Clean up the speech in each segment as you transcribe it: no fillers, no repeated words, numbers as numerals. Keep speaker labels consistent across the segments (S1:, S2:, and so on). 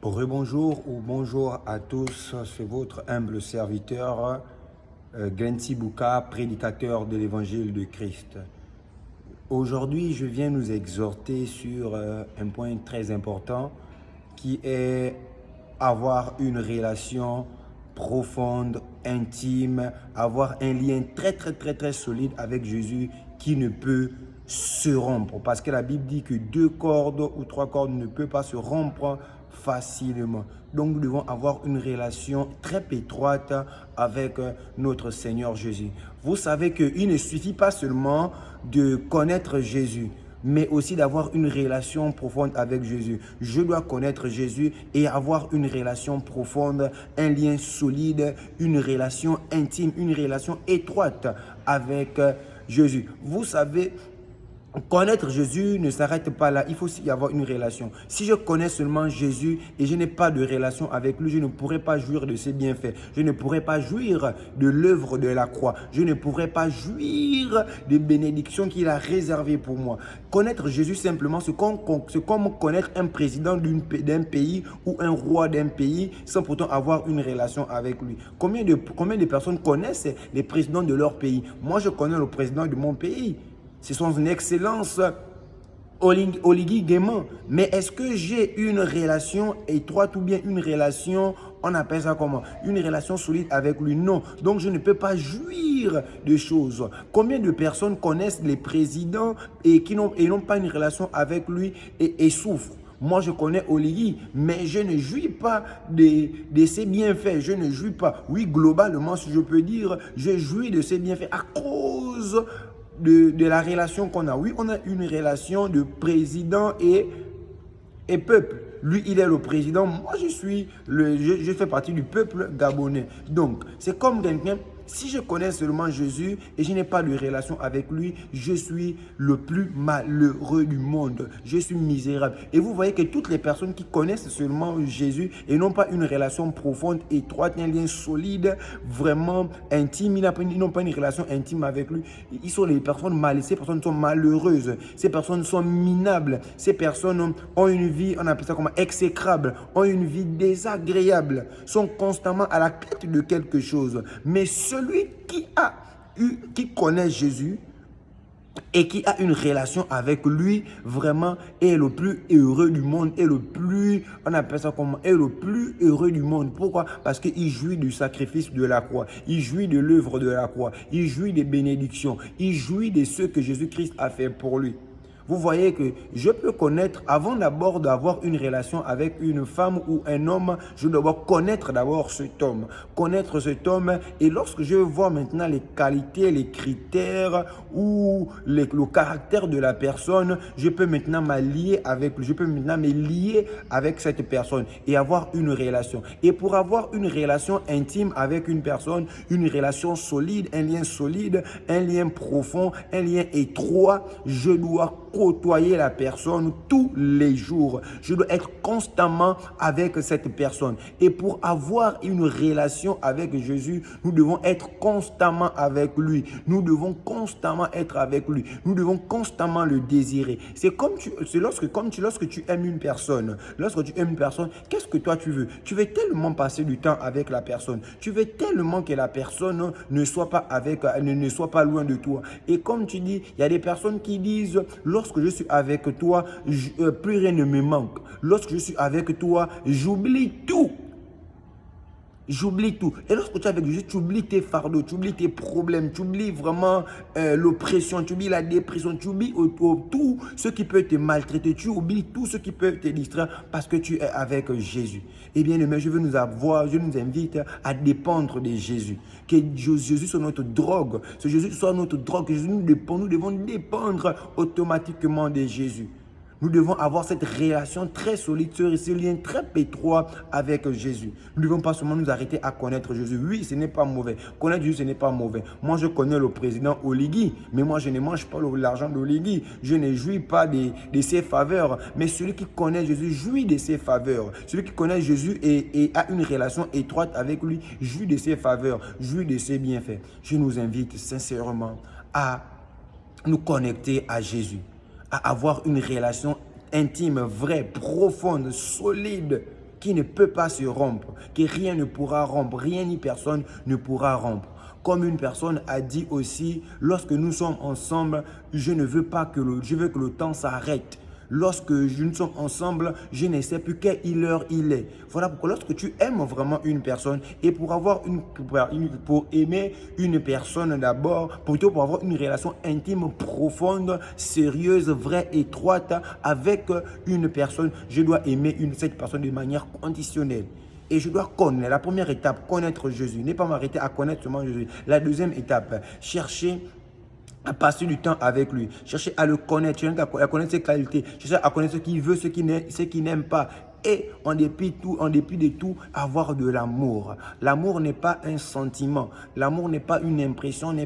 S1: Rebonjour ou bonjour à tous, c'est votre humble serviteur Glency Bouka, prédicateur de l'évangile de Christ. Aujourd'hui, je viens nous exhorter sur un point très important qui est avoir une relation profonde, intime, avoir un lien très solide avec Jésus qui ne peut se rompre. Parce que la Bible dit que 2 cordes ou 3 cordes ne peuvent pas se rompre facilement. Donc nous devons avoir une relation très étroite avec notre Seigneur Jésus. Vous savez qu'il ne suffit pas seulement de connaître Jésus, mais aussi d'avoir une relation profonde avec Jésus. Je dois connaître Jésus et avoir une relation profonde, un lien solide, une relation intime, une relation étroite avec Jésus. Vous savez, connaître Jésus ne s'arrête pas là, il faut aussi y avoir une relation. Si je connais seulement Jésus et je n'ai pas de relation avec lui, je ne pourrai pas jouir de ses bienfaits. Je ne pourrai pas jouir de l'œuvre de la croix. Je ne pourrai pas jouir des bénédictions qu'il a réservées pour moi. Connaître Jésus simplement, c'est comme connaître un président d'un pays ou un roi d'un pays sans pourtant avoir une relation avec lui. Combien de personnes connaissent les présidents de leur pays? Moi, je connais le président de mon pays. C'est son excellence Oligui Nguema. Mais est-ce que j'ai une relation étroite ou bien une relation, on appelle ça comment? Une relation solide avec lui? Non. Donc je ne peux pas jouir de choses. Combien de personnes connaissent les présidents et qui n'ont pas une relation avec lui et souffrent? Moi, je connais Oligui, mais je ne jouis pas de ses bienfaits. Je ne jouis pas. Oui, globalement, si je peux dire, je jouis de ses bienfaits à cause de la relation qu'on a. Oui, on a une relation de président et peuple. Lui, il est le président. Moi, je fais partie du peuple gabonais. Donc, c'est comme quelqu'un, si je connais seulement Jésus et je n'ai pas de relation avec lui, je suis le plus malheureux du monde. Je suis misérable. Et vous voyez que toutes les personnes qui connaissent seulement Jésus et n'ont pas une relation profonde, étroite, un lien solide, vraiment intime, ils n'ont pas une relation intime avec lui. Ils sont les personnes mal, ces personnes sont malheureuses. Ces personnes sont minables. Ces personnes ont une vie, on appelle ça comment, exécrable, ont une vie désagréable, sont constamment à la quête de quelque chose. Mais celui qui connaît Jésus et qui a une relation avec lui, vraiment est le plus heureux du monde, est le plus, on appelle ça comment, est le plus heureux du monde. Pourquoi? Parce qu'il jouit du sacrifice de la croix, il jouit de l'œuvre de la croix, il jouit des bénédictions, il jouit de ce que Jésus-Christ a fait pour lui. Vous voyez que je peux connaître, avant d'abord d'avoir une relation avec une femme ou un homme, je dois connaître d'abord cet homme. Connaître cet homme, et lorsque je vois maintenant les qualités, les critères ou le caractère de la personne, je peux maintenant m'allier avec lui, je peux maintenant me lier avec cette personne et avoir une relation. Et pour avoir une relation intime avec une personne, une relation solide, un lien profond, un lien étroit, je dois côtoyer la personne tous les jours. Je dois être constamment avec cette personne. Et pour avoir une relation avec Jésus, nous devons être constamment avec lui. Nous devons constamment être avec lui. Nous devons constamment le désirer. C'est lorsque tu aimes une personne. Lorsque tu aimes une personne, qu'est-ce que toi tu veux? Tu veux tellement passer du temps avec la personne. Tu veux tellement que la personne ne soit pas loin de toi. Et comme tu dis, il y a des personnes qui disent, lorsque je suis avec toi, plus rien ne me manque. Lorsque je suis avec toi, j'oublie tout. J'oublie tout. Et lorsque tu es avec Jésus, tu oublies tes fardeaux, tu oublies tes problèmes, tu oublies vraiment l'oppression, tu oublies la dépression, tu oublies tout ce qui peut te maltraiter, tu oublies tout ce qui peut te distraire parce que tu es avec Jésus. Eh bien, je nous invite à dépendre de Jésus. Que Jésus soit notre drogue, que Jésus soit notre drogue, que nous devons dépendre automatiquement de Jésus. Nous devons avoir cette relation très solide, ce lien très étroit avec Jésus. Nous ne devons pas seulement nous arrêter à connaître Jésus. Oui, ce n'est pas mauvais. Connaître Jésus, ce n'est pas mauvais. Moi, je connais le président Oligui, mais moi, je ne mange pas l'argent d'Oligui. Je ne jouis pas de ses faveurs. Mais celui qui connaît Jésus jouit de ses faveurs. Celui qui connaît Jésus et a une relation étroite avec lui jouit de ses faveurs, jouit de ses bienfaits. Je nous invite sincèrement à nous connecter à Jésus, à avoir une relation intime, vraie, profonde, solide qui ne peut pas se rompre, que rien ne pourra rompre, rien ni personne ne pourra rompre. Comme une personne a dit aussi, lorsque nous sommes ensemble, je veux que le temps s'arrête. Lorsque nous sommes ensemble, je ne sais plus quelle heure il est. Voilà pourquoi lorsque tu aimes vraiment une personne et pour aimer une personne d'abord, plutôt pour avoir une relation intime, profonde, sérieuse, vraie, étroite avec une personne, je dois aimer cette personne de manière conditionnelle. Et je dois connaître, la première étape, connaître Jésus. Ne pas m'arrêter à connaître seulement Jésus. La deuxième étape, chercher à passer du temps avec lui, chercher à le connaître, chercher à connaître ses qualités, chercher à connaître ce qu'il veut, ce qu'il n'aime pas. Et en dépit de tout, avoir de l'amour. L'amour n'est pas un sentiment. L'amour n'est pas une impression, on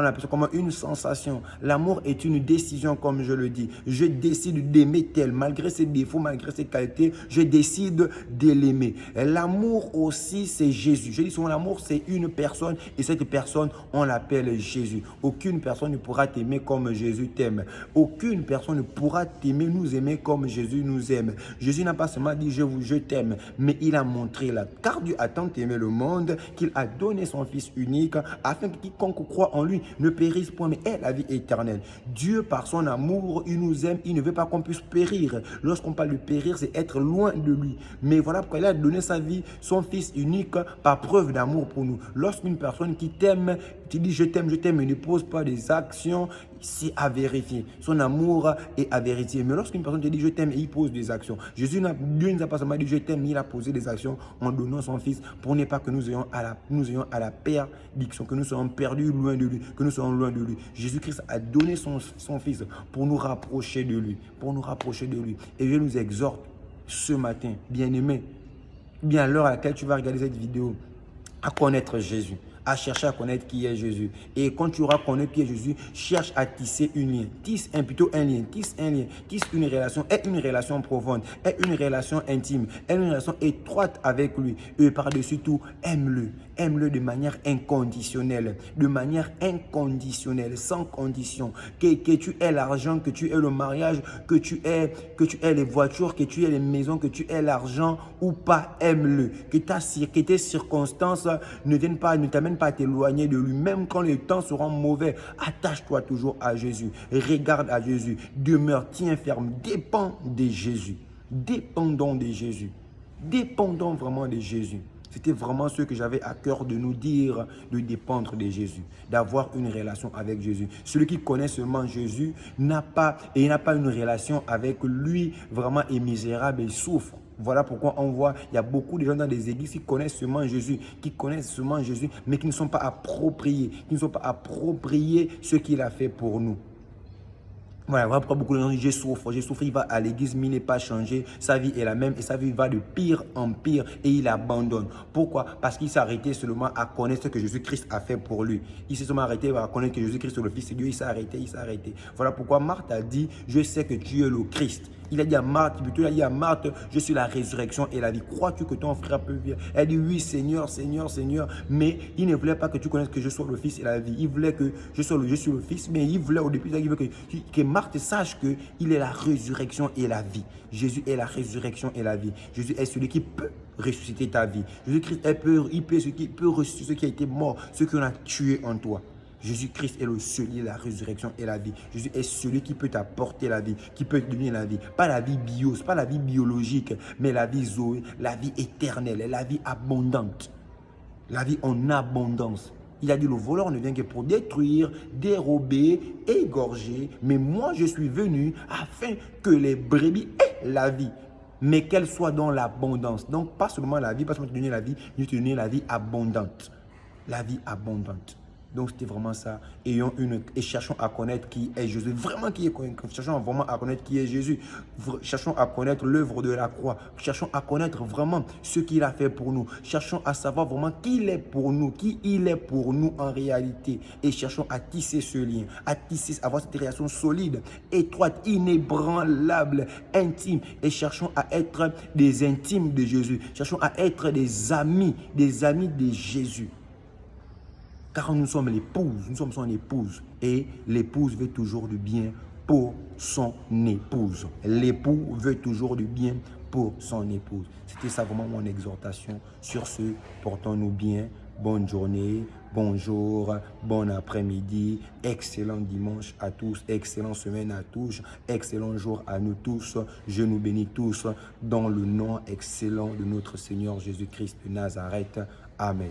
S1: appelle ça comme une sensation. L'amour est une décision, comme je le dis. Je décide d'aimer tel, malgré ses défauts, malgré ses qualités, je décide de l'aimer. L'amour aussi, c'est Jésus. Je dis souvent, l'amour, c'est une personne et cette personne, on l'appelle Jésus. Aucune personne ne pourra t'aimer comme Jésus t'aime. Aucune personne ne pourra t'aimer, nous aimer comme Jésus nous aime. Jésus n'a pas seulement dit je t'aime, mais il a montré là, car Dieu a tant aimé le monde qu'il a donné son Fils unique afin que quiconque croit en lui ne périsse point mais ait la vie éternelle. Dieu par son amour, il nous aime, il ne veut pas qu'on puisse périr. Lorsqu'on parle de périr, c'est être loin de lui. Mais voilà pourquoi il a donné sa vie, son Fils unique par preuve d'amour pour nous. Lorsqu'une personne qui t'aime, tu dis je t'aime et ne pose pas des actions, c'est à vérifier. Son amour est à vérifier. Mais lorsqu'une personne te dit je t'aime et il pose des actions, Dieu ne nous a pas seulement dit je t'aime, mais il a posé des actions en donnant son Fils pour ne pas que nous ayons à la perdition, que nous soyons perdus loin de lui, que nous soyons loin de lui. Jésus-Christ a donné son Fils pour nous rapprocher de lui, Et je nous exhorte ce matin, bien-aimé, bien à l'heure à laquelle tu vas regarder cette vidéo, à connaître Jésus, à chercher à connaître qui est Jésus. Et quand tu auras connu qui est Jésus, cherche à tisser un lien. Tisse une relation, aie une relation profonde, aie une relation intime, aie une relation étroite avec lui. Et par-dessus tout, aime-le. Aime-le de manière inconditionnelle, sans condition. Que tu aies l'argent, que tu aies le mariage, que tu aies les voitures, que tu aies les maisons, que tu aies l'argent ou pas, aime-le. Que tes circonstances ne t'amènent pas à t'éloigner de lui. Même quand les temps seront mauvais, attache-toi toujours à Jésus. Regarde à Jésus. Demeure, tiens ferme. Dépends de Jésus. Dépendons de Jésus. Dépendons vraiment de Jésus. C'était vraiment ce que j'avais à cœur de nous dire, de dépendre de Jésus, d'avoir une relation avec Jésus. Celui qui connaît seulement Jésus n'a pas une relation avec lui, vraiment est misérable et souffre. Voilà pourquoi on voit, il y a beaucoup de gens dans des églises qui connaissent seulement Jésus, mais qui ne sont pas appropriés, ce qu'il a fait pour nous. Voilà pourquoi beaucoup de gens disent je souffre, il va à l'église mais il n'est pas changé, sa vie est la même et sa vie va de pire en pire et il abandonne. Pourquoi? Parce qu'il s'est arrêté seulement à connaître ce que Jésus-Christ a fait pour lui. Il s'est seulement arrêté à connaître que Jésus-Christ est le Fils de Dieu, il s'est arrêté. Voilà pourquoi Marthe a dit je sais que tu es le Christ. Il a dit à Marthe, je suis la résurrection et la vie. Crois-tu que ton frère peut vivre? Elle dit oui Seigneur. Mais il ne voulait pas que tu connaisses que je sois le Fils et la vie. Il voulait que je suis le Fils, mais il voulait au début que Marthe sache qu'il est la résurrection et la vie. Jésus est la résurrection et la vie. Jésus est celui qui peut ressusciter ta vie. Jésus-Christ peut ressusciter ce qui a été mort, ce qu'on a tué en toi. Jésus-Christ est le seul, la résurrection et la vie. Jésus est celui qui peut t'apporter la vie, qui peut te donner la vie. Pas la vie pas la vie biologique, mais la vie Zoé, la vie éternelle, la vie abondante. La vie en abondance. Il a dit, le voleur ne vient que pour détruire, dérober, égorger. Mais moi, je suis venu afin que les brebis aient la vie. Mais qu'elle soit dans l'abondance. Donc, pas seulement la vie, pas seulement te donner la vie, mais te donner la vie abondante. La vie abondante. Donc, c'était vraiment ça. Et cherchons à connaître qui est Jésus. Cherchons vraiment à connaître qui est Jésus. Cherchons à connaître l'œuvre de la croix. Cherchons à connaître vraiment ce qu'il a fait pour nous. Cherchons à savoir vraiment qui il est pour nous en réalité. Et cherchons à tisser ce lien, avoir cette relation solide, étroite, inébranlable, intime. Et cherchons à être des intimes de Jésus. Cherchons à être des amis de Jésus. Car nous sommes son épouse et l'épouse veut toujours du bien pour son épouse. L'époux veut toujours du bien pour son épouse. C'était ça vraiment mon exhortation. Sur ce, portons-nous bien. Bonne journée, bonjour, bon après-midi, excellent dimanche à tous, excellente semaine à tous, excellent jour à nous tous. Je nous bénis tous dans le nom excellent de notre Seigneur Jésus-Christ de Nazareth. Amen.